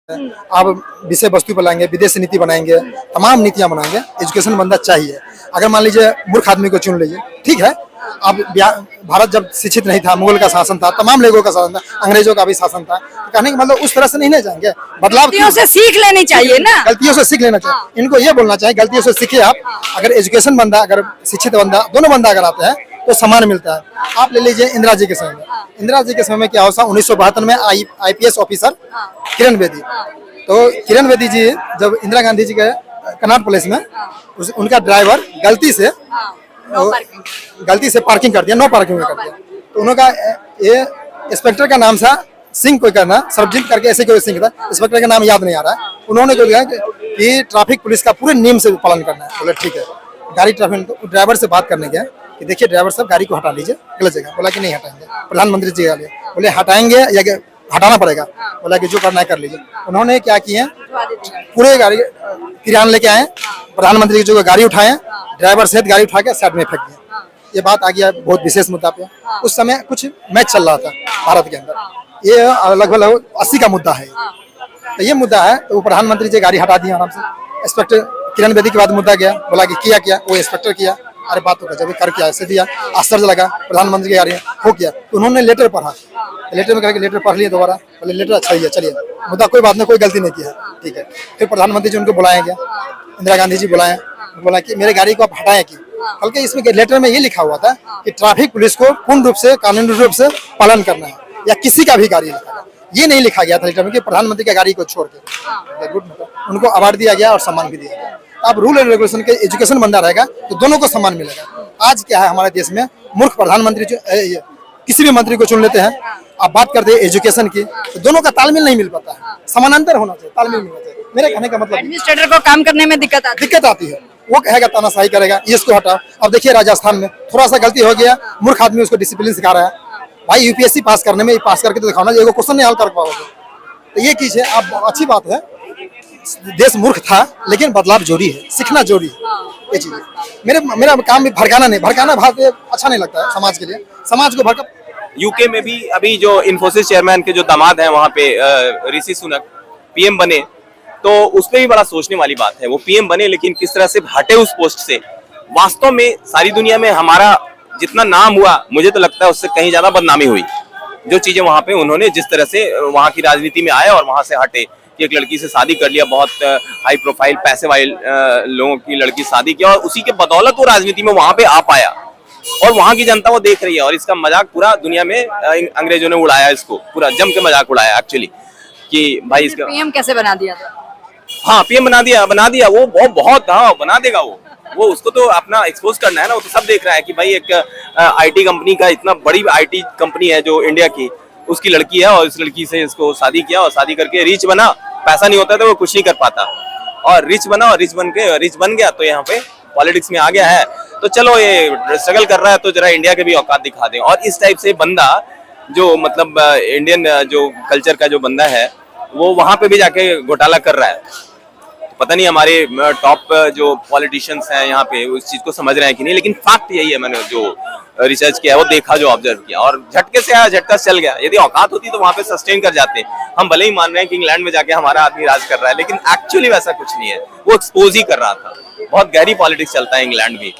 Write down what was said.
आप विषय वस्तु पर लाएंगे, विदेश नीति बनाएंगे, तमाम नीतियां बनाएंगे। एजुकेशन बंदा चाहिए। अगर मान लीजिए मूर्ख आदमी को चुन लीजिए, ठीक है। अब भारत जब शिक्षित नहीं था, मुगल का शासन था, तमाम लोगों का शासन था, अंग्रेजों का भी शासन था, कहने का मतलब उस तरह से नहीं ले जाएंगे। बदलाव गलतियों से सीख लेनी चाहिए ना, गलतियों से सीख लेना चाहिए। इनको ये बोलना चाहिए गलतियों से सीखिए आप। अगर एजुकेशन बंदा, अगर शिक्षित बंदा, दोनों बंदा अगर आते हैं तो सम्मान मिलता है। आप ले लीजिए इंदिरा जी के समय में, इंदिरा जी के समय में क्या हुआ, 1972 में IPS ऑफिसर किरण बेदी। तो किरण बेदी जी जब इंदिरा गांधी जी के कनॉट प्लेस में उनका ड्राइवर गलती से पार्किंग कर दिया, नो पार्किंग में कर दिया। तो उनका ये इंस्पेक्टर का नाम था सिंह कोई करना, सरबजीत करके ऐसे कोई सिंह था, इंस्पेक्टर का नाम याद नहीं आ रहा है। उन्होंने जो किया कि ट्रैफिक पुलिस का पूरे नियम से पालन करना है। बोले ठीक है। गाड़ी ट्रैफिक ड्राइवर से बात करने गया कि देखिए ड्राइवर साहब गाड़ी को हटा लीजिए गलत जगह। बोला कि नहीं हटाएंगे। प्रधानमंत्री जी आ गए, बोले हटाएंगे या हटाना पड़ेगा। बोला कि जो करना है कर लीजिए। उन्होंने क्या किए, पूरे गाड़ी किरान लेके आए, प्रधानमंत्री की जो गाड़ी उठाए, ड्राइवर सहित गाड़ी उठा के साइड में फेंक दिया। ये बात आ गया बहुत विशेष मुद्दा पे। उस समय कुछ मैच चल रहा था भारत के अंदर, ये लगभग 80 का मुद्दा है। तो ये मुद्दा है, तो प्रधानमंत्री जी गाड़ी हटा दिया आराम से। इंस्पेक्टर किरण बेदी के बाद मुद्दा गया, बोला कि किया वो इंस्पेक्टर किया। अरे बात तो जब कर किया ऐसे दिया, आश्चर्य लगा प्रधानमंत्री की गाड़ी हो गया। तो उन्होंने लेटर पढ़ा, लेटर में कहा कि लेटर पढ़ लिए दोबारा। बोले लेटर अच्छा ही है, चलिए मुद्दा कोई बात नहीं, कोई गलती नहीं की है, ठीक है। फिर प्रधानमंत्री जी उनको बुलाया गया, इंदिरा गांधी जी बुलाए, बोला कि मेरे गाड़ी को आप हटाएं की। बल्कि इसमें लेटर में ये लिखा हुआ था कि ट्रैफिक पुलिस को पूर्ण रूप से कानूनी रूप से पालन करना है, या किसी का भी गाड़ी लिखा, ये नहीं लिखा गया था लेटर में कि प्रधानमंत्री की गाड़ी को छोड़ के। उनको अवार्ड दिया गया और सम्मान भी दिया गया। अब रूल एंड रेगुलेशन के एजुकेशन बंदा रहेगा तो दोनों को सम्मान मिलेगा। आज क्या है हमारे देश में, मूर्ख प्रधानमंत्री किसी भी मंत्री को चुन लेते हैं। आप बात करते हैं एजुकेशन की, तो दोनों का तालमेल नहीं मिल पाता है। समानांतर होना चाहिए, तालमेल मिलना चाहिए। मेरे कहने का मतलब एडमिनिस्ट्रेटर को काम करने में दिक्कत आती है। वो कहेगा तानाशाही करेगा, इसको हटाओ। अब देखिए राजस्थान में थोड़ा सा गलती हो गया, मूर्ख आदमी उसको डिसिप्लिन सिखा रहा है। भाई UPSC पास करने में पास करके तो दिखाओ ना, एगो क्वेश्चन नहीं हल कर पाओगे। तो ये कीजिए आप, अच्छी बात है। देश मूर्ख था लेकिन बदलाव जरूरी है, सीखना जरूरी है। ये चीज मेरा काम भी भड़काना भारत अच्छा नहीं लगता है समाज के लिए। समाज को भड़का। यूके में भी अभी जो इन्फोसिस चेयरमैन के जो दामाद हैं वहाँ पे ऋषि सुनक PM बने, तो उसमें भी बड़ा सोचने वाली बात है। वो PM बने लेकिन किस तरह से हटे उस पोस्ट से। वास्तव में सारी दुनिया में हमारा जितना नाम हुआ, मुझे तो लगता है उससे कहीं ज्यादा बदनामी हुई। जो चीजें वहाँ पे उन्होंने जिस तरह से वहाँ की राजनीति में आए और वहाँ से हटे, कि एक लड़की से शादी कर लिया, बहुत हाई प्रोफाइल पैसे वाले लोगों की लड़की शादी किया, और उसी के बदौलत वो राजनीति में वहाँ पे आ पाया। और वहाँ की जनता वो देख रही है, और इसका मजाक पूरा दुनिया में अंग्रेजों ने उड़ाया, इसको पूरा जम के मजाक उड़ाया एक्चुअली, कि भाई इसका PM कैसे बना दिया था। हाँ PM बना दिया वो बहुत हाँ बना देगा वो उसको तो अपना एक्सपोज करना है ना। वो तो सब देख रहा है कि भाई एक IT कंपनी का, इतना बड़ी IT कंपनी है जो इंडिया की, उसकी लड़की है और इस लड़की से इसको शादी किया, और शादी करके रिच बना। पैसा नहीं होता तो वो कुछ नहीं कर पाता, और रिच बना, और रिच बन गया तो यहाँ पे पॉलिटिक्स में आ गया है। तो चलो ये स्ट्रगल कर रहा है तो जरा इंडिया के भी औकात दिखा दें। और इस टाइप से बंदा जो मतलब इंडियन जो कल्चर का जो बंदा है, वो वहां पे भी जाके घोटाला कर रहा है। पता नहीं हमारे टॉप जो पॉलिटिशियंस हैं यहाँ पे उस चीज को समझ रहे हैं कि नहीं, लेकिन फैक्ट यही है। मैंने जो रिसर्च किया, वो देखा, जो ऑब्जर्व किया, और झटके से आया, झटका चल गया। यदि औकात होती तो वहां पे सस्टेन कर जाते। हम भले ही मान रहे हैं कि इंग्लैंड में जाके हमारा आदमी राज कर रहा है, लेकिन एक्चुअली वैसा कुछ नहीं है। वो एक्सपोज ही कर रहा था। बहुत गहरी पॉलिटिक्स चलता है इंग्लैंड भी।